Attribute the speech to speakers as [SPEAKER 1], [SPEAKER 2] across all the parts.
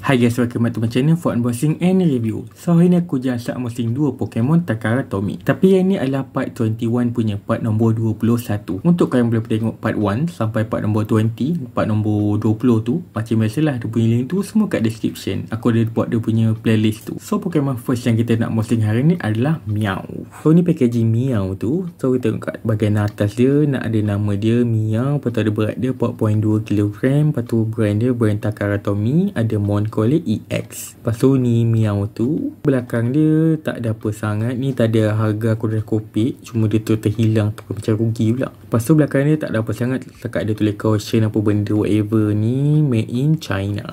[SPEAKER 1] Hai guys, welcome back to my channel for unboxing and review. So hari ni aku jasa unboxing 2 Pokemon Takara Tomy. Tapi yang ni adalah part 21 punya, part nombor 21. Untuk kalian boleh tengok part 1 sampai part nombor 20, part nombor 20 tu macam biasalah, dia punya link tu semua kat description. Aku ada buat dia punya playlist tu. So Pokemon first yang kita nak unboxing hari ni adalah Meow. So ni packaging Meow tu. So kita tengok kat bahagian atas dia, nak ada nama dia Meow, lepas tu ada berat dia 4.2 kg, lepas tu brand dia brand Takara Tomy, ada Moncollet EX. Lepas tu ni Meow tu, belakang dia tak ada apa sangat. Ni tak ada harga, aku dah kopik, cuma dia tu terhilang tu, macam rugi pula. Lepas tu belakang dia tak ada apa sangat, setakat dia tulis caution apa benda whatever ni, made in China.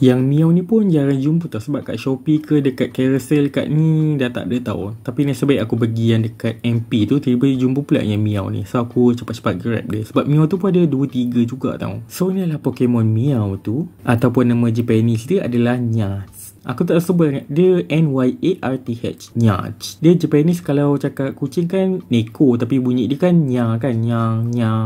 [SPEAKER 1] Yang Meow ni pun jarang jumpa tau, sebab kat Shopee ke dekat Carousel kat ni dah tak ada tau. Tapi nasib baik aku pergi yang dekat MP tu, tiba-tiba jumpa pula yang Meow ni. So aku cepat-cepat grab dia, sebab Meow tu pun ada 2-3 juga tau. So ni adalah Pokemon Meow tu, ataupun nama Japanese dia adalah Nyarth. Aku tak sebut, dia Nyarth. Nyarth. Dia Japanese kalau cakap kucing kan Neko, tapi bunyi dia kan Nya kan, Nya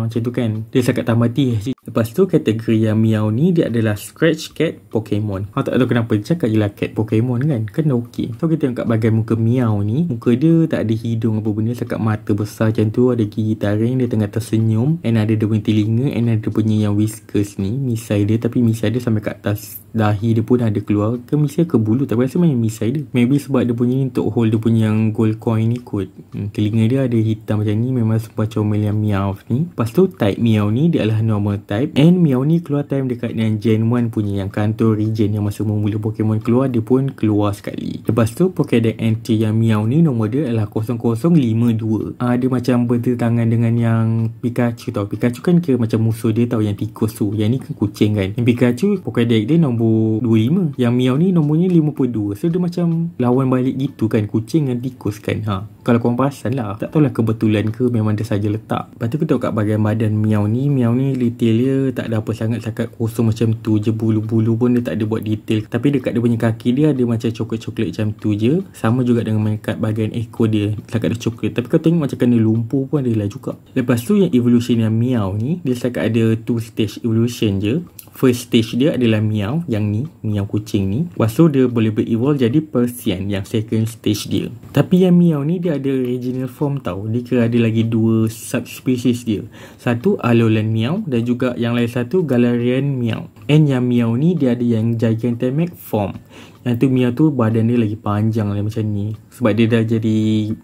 [SPEAKER 1] macam tu kan. Dia sangat tambah TH. Lepas tu kategori yang Meow ni dia adalah Scratch Cat Pokemon. Aku tak tahu kenapa dia cakap je lah Cat Pokemon kan, kan dah okey. So kita tengok kat bahagian muka Meow ni, muka dia tak ada hidung apa benda, sangat mata besar macam tu, ada gigi taring, dia tengah tersenyum, and ada dia punya telinga, and ada punya yang whiskers ni, misai dia, tapi misai dia sampai kat atas dahi dia pun ada keluar ke misai ke bulu, tak rasa macam misai dia. Maybe sebab dia punya ni untuk hold dia punya yang gold coin ni kot. Telinga dia ada hitam macam ni, memang super comel yang Meow ni. Lepas tu type Meow ni dia adalah normal type, and Meow ni keluar time dekat yang Gen 1 punya, yang Kanto region, yang masa mula Pokemon keluar, dia pun keluar sekali. Lepas tu Pokédex entry yang Meow ni nombor dia adalah 0052. Dia macam bertentangan dengan yang Pikachu tau. Pikachu kan kira macam musuh dia tau, yang tikus tu. Yang ni kan kucing kan. Yang Pikachu Pokédex dia nombor 25. Yang Meow ni nombornya 52. So dia macam lawan balik gitu kan, kucing dengan tikus kan. Kalau korang perasan lah, tak tahulah kebetulan ke memang dia saja letak. Lepas tu kita tengok kat bahagian badan Meow ni. Meow ni detail dia tak ada apa sangat, sangat kosong macam tu je. Bulu-bulu pun dia tak ada buat detail. Tapi dekat dia punya kaki dia ada macam coklat-coklat macam tu je. Sama juga dengan kat bahagian ekor dia, setakat ada coklat. Tapi kau tengok macam kena lumpur pun ada lah juga. Lepas tu yang evolution yang Meow ni, dia setakat ada 2 stage evolution je. First stage dia adalah Meow, yang ni, Meow kucing ni. Lepas tu dia boleh ber-evolve jadi Persian, yang second stage dia. Tapi yang Meow ni dia ada original form tau. Dia kira ada lagi 2 subspecies dia. Satu Alolan Meow, dan juga yang lain satu Galarian Meow. And yang Meow ni dia ada yang Gigantamax form. Yang tu Meow tu badan dia lagi panjang lah macam ni, sebab dia dah jadi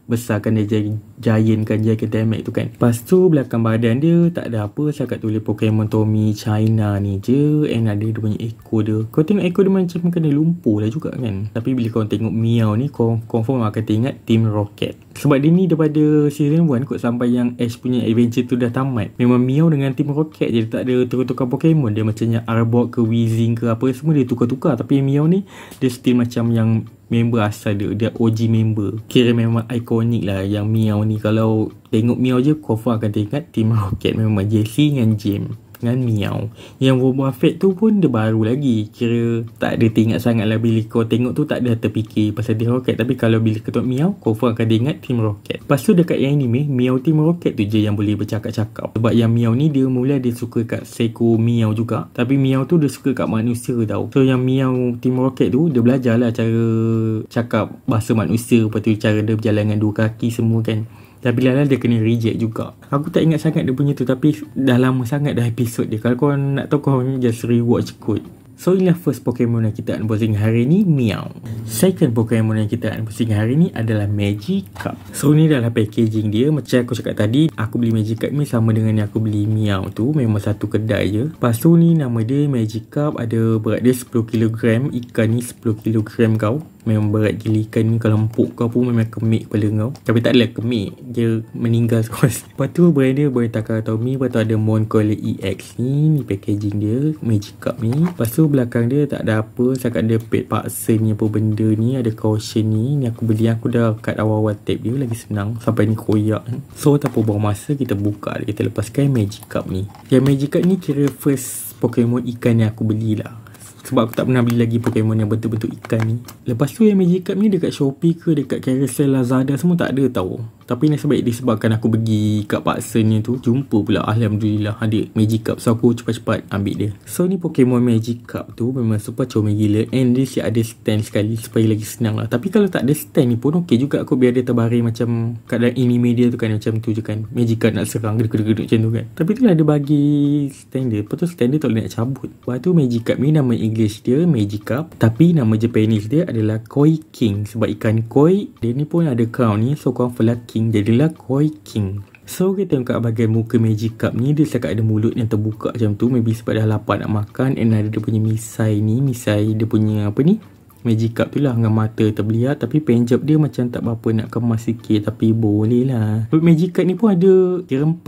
[SPEAKER 1] besar kan, dia jadi giant kan, Gigantamax tu kan. Lepas tu belakang badan dia tak ada apa, sangat tulis Pokemon Tomy China ni je. And ada dia punya ekor dia. Kau tengok ekor dia macam kena lumpur lah juga kan. Tapi bila kau tengok Meow ni, kau confirm akan teringat Team Rocket. Sebab dia ni daripada season 1 kot sampai yang Ash punya adventure tu dah tamat, memang Meow dengan Team Rocket je, dia tak ada tukar-tukar Pokemon. Dia macam yang Arbok ke Weezing ke apa, semua dia tukar-tukar. Tapi yang Meow ni dia still macam yang member asal dia, dia OG member. Kira memang ikonik lah yang Meow ni. Kalau tengok Meow je, confirm akan teringat Team Rocket. Memang Jessie dengan James dengan Meow. Yang Wobbuffet tu pun dia baru lagi, kira tak ada teringat sangat lah. Bila kau tengok tu tak ada terfikir pasal Team Rocket. Tapi kalau bila kau tengok Meow, confirm akan diingat Team Rocket. Lepas tu dekat yang anime, Meow Team Rocket tu je yang boleh bercakap-cakap. Sebab yang Meow ni dia mula dia suka kat Seiko Meow juga, tapi Meow tu dia suka kat manusia tau. So yang Meow Team Rocket tu dia belajar lah cara cakap bahasa manusia. Lepas tu cara dia berjalan dengan 2 kaki semua kan. Tapi lala dia kena reject juga. Aku tak ingat sangat dia punya tu, tapi dah lama sangat dah episod dia. Kalau kau nak tahu, kau just rewatch kot. So inilah first Pokemon yang kita unboxing hari ni, Meow. Second Pokemon yang kita unboxing hari ni adalah Magikarp. So ni adalah packaging dia. Macam aku cakap tadi, aku beli Magikarp ni sama dengan yang aku beli Meow tu, memang satu kedai je. Lepas tu ni nama dia Magikarp, ada berat dia 10 kg. Ikan ni 10 kg kau. Memang berat gila ikan ni. Kalau empuk kau pun memang kemik kepala kau. Tapi tak adalah kemik, dia meninggal terus. Lepas tu brand dia brand Takara Tomy. Lepas tu ada Moncollet EX ni packaging dia Magikarp ni. Lepas tu belakang dia tak ada apa, sangat ada pet paksa ni apa benda ni. Ada caution ni. Ni aku beli, aku dah cut awal-awal tape dia, lagi senang. Sampai ni koyak. So tanpa buang masa, kita buka dia, kita lepaskan Magikarp ni. Yang Magikarp ni kira first Pokemon ikan yang aku belilah. Sebab aku tak pernah beli lagi Pokemon yang bentuk-bentuk ikan ni. Lepas tu yang Magikarp ni dekat Shopee ke dekat Carousel, Lazada semua tak ada tau. Tapi nasib baik disebabkan aku pergi kat Paksen ni tu, jumpa pula alhamdulillah ada Magikarp. So aku cepat-cepat ambil dia. So ni Pokemon Magikarp tu memang super comel gila, and dia siap ada stand sekali supaya lagi senang lah. Tapi kalau tak ada stand ni pun okey juga aku, biar dia terbaring macam keadaan anime dia tu kan, macam tu je kan. Magikarp nak serang geduk-geduk macam tu kan. Tapi tu lah dia bagi stand dia. Lepas tu stand dia tak boleh nak cabut. Lepas tu Magikarp ni nama English dia Magikarp, tapi nama Japanese dia adalah Koi King. Sebab ikan koi, dia ni pun ada crown ni, so confirm lah king, jadilah Koi King. So kita tengok kat bahagian muka Magikarp ni, dia setakat ada mulut yang terbuka macam tu. Maybe sebab dah lapar nak makan, and ada dia punya misai ni, misai dia punya apa ni, Magikarp tu lah, dengan mata terbeliak. Tapi penjab dia macam tak berapa nak kemas sikit, tapi boleh lah. Magikarp ni pun ada kira 4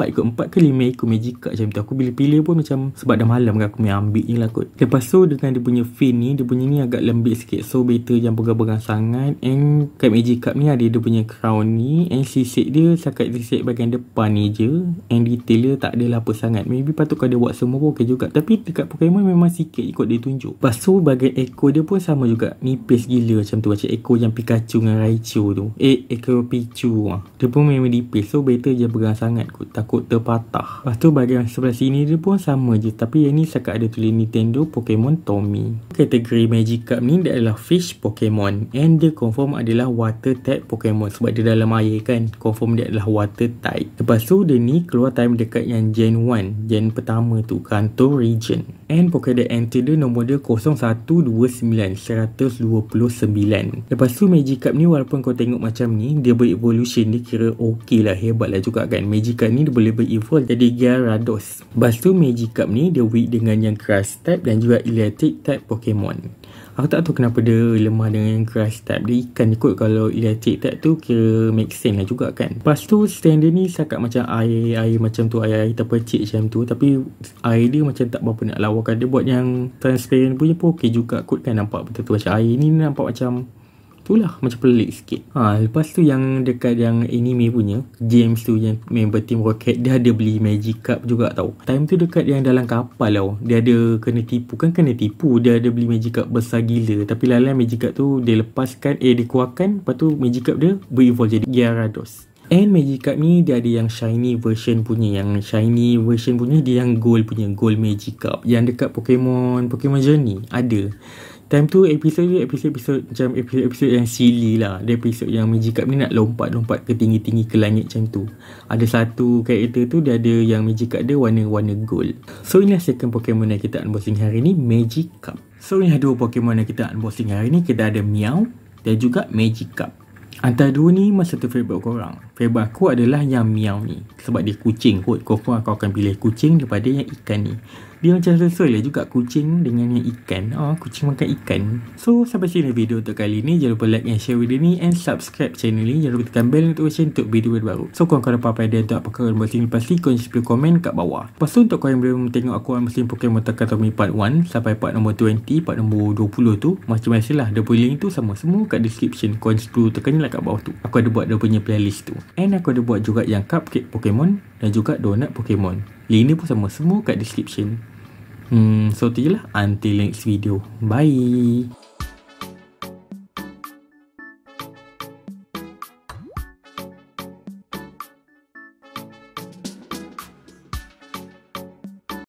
[SPEAKER 1] ke 5 ekor Magikarp macam tu. Aku pilih-pilih pun macam sebab dah malam kan, aku main ambil je lah kot. Lepas tu dengan dia punya fin ni, dia punya ni agak lembik sikit, so better jangan pegang-pegang sangat. And kat Magikarp ni ada dia punya crown ni, and sisik dia setakat sisik bahagian depan ni je, and detail dia tak adalah apa sangat. Maybe patut kau dia buat semua pun okey juga, tapi dekat Pokemon memang sikit ikut dia tunjuk. Lepas tu bahagian ekor dia pun sama juga, nipis gila macam tu, macam ekor yang Pikachu dengan Raichu tu. Ekor Pichu dia pun memang nipis, so better je pegang sangat kot, takut terpatah. Lepas tu bahagian sebelah sini dia pun sama je, tapi yang ni setakat ada tulis Nintendo Pokemon Tommy. Kategori Magikarp ni dia adalah fish Pokemon, and dia confirm adalah water type Pokemon sebab dia dalam air kan, confirm dia adalah water type. Lepas tu dia ni keluar time dekat yang Gen 1, Gen pertama tu, Kanto region. And Pokemon entry dia nombor dia 0129 129. Lepas tu Magikarp ni walaupun kau tengok macam ni, dia berevolution dia kira okey lah, hebat lah juga kan. Magikarp ni dia boleh berevolve jadi Gyarados. Lepas tu Magikarp ni dia weak dengan yang grass type dan juga electric type Pokemon. Aku tak tahu kenapa dia lemah dengan grass type. Dia ikan kot, kalau electric type tu kira make sense lah juga kan. Lepas tu stand dia ni setakat macam air macam tu, air terpercik macam tu, tapi air dia macam tak berapa nak lawakan. Dia buat yang transparent punya pun okey juga kot kan, nampak betul-betul macam air ni nampak macam itulah, macam pelik sikit. Lepas tu yang dekat yang anime punya James tu, yang member Team Rocket, dia ada beli Magikarp juga tau. Time tu dekat yang dalam kapal tau, dia ada kena tipu. Dia ada beli Magikarp besar gila, tapi lalang Magikarp tu dia lepaskan, dia keluarkan. Lepas tu Magikarp dia berevolve jadi Gyarados. And Magikarp ni dia ada yang shiny version punya. Yang shiny version punya dia yang gold punya, gold Magikarp. Yang dekat Pokemon Journey ada. Time tu episod macam episod yang silly lah. Dia episod yang Magikarp ni nak lompat ke tinggi-tinggi ke langit macam tu. Ada satu karakter tu dia ada yang Magikarp dia warna gold. So inilah second Pokemon yang kita unboxing hari ni, Magikarp. So inilah dua Pokemon yang kita unboxing hari ni. Kita ada Meow dan juga Magikarp. Antara dua ni masa tu favourite korang. Favourite aku adalah yang Meow ni, sebab dia kucing kot. Confirm kau akan pilih kucing daripada yang ikan ni. Dia macam sesuai lah juga kucing dengan yang ikan. Kucing makan ikan. So sampai sini video untuk kali ni. Jangan lupa like and share video ni, and subscribe channel ni. Jangan lupa tekan bell notification untuk video baru. So kalau kau ada apa-apa idea untuk apa unboxing, pasti kau boleh komen kat bawah. Lepas tu untuk kau yang belum tengok aku unboxing Pokemon Takatomi part 1 sampai part nombor 20, part nombor 20 tu, macam biasalah dia punya link tu sama semua kat description. Kau perlu tekan lah kat bawah tu. Aku ada buat dia punya playlist tu, and aku ada buat juga yang cupcake Pokemon dan juga donut Pokemon. Link ni pun sama semua kat description. So tu je lah. Until next video. Bye.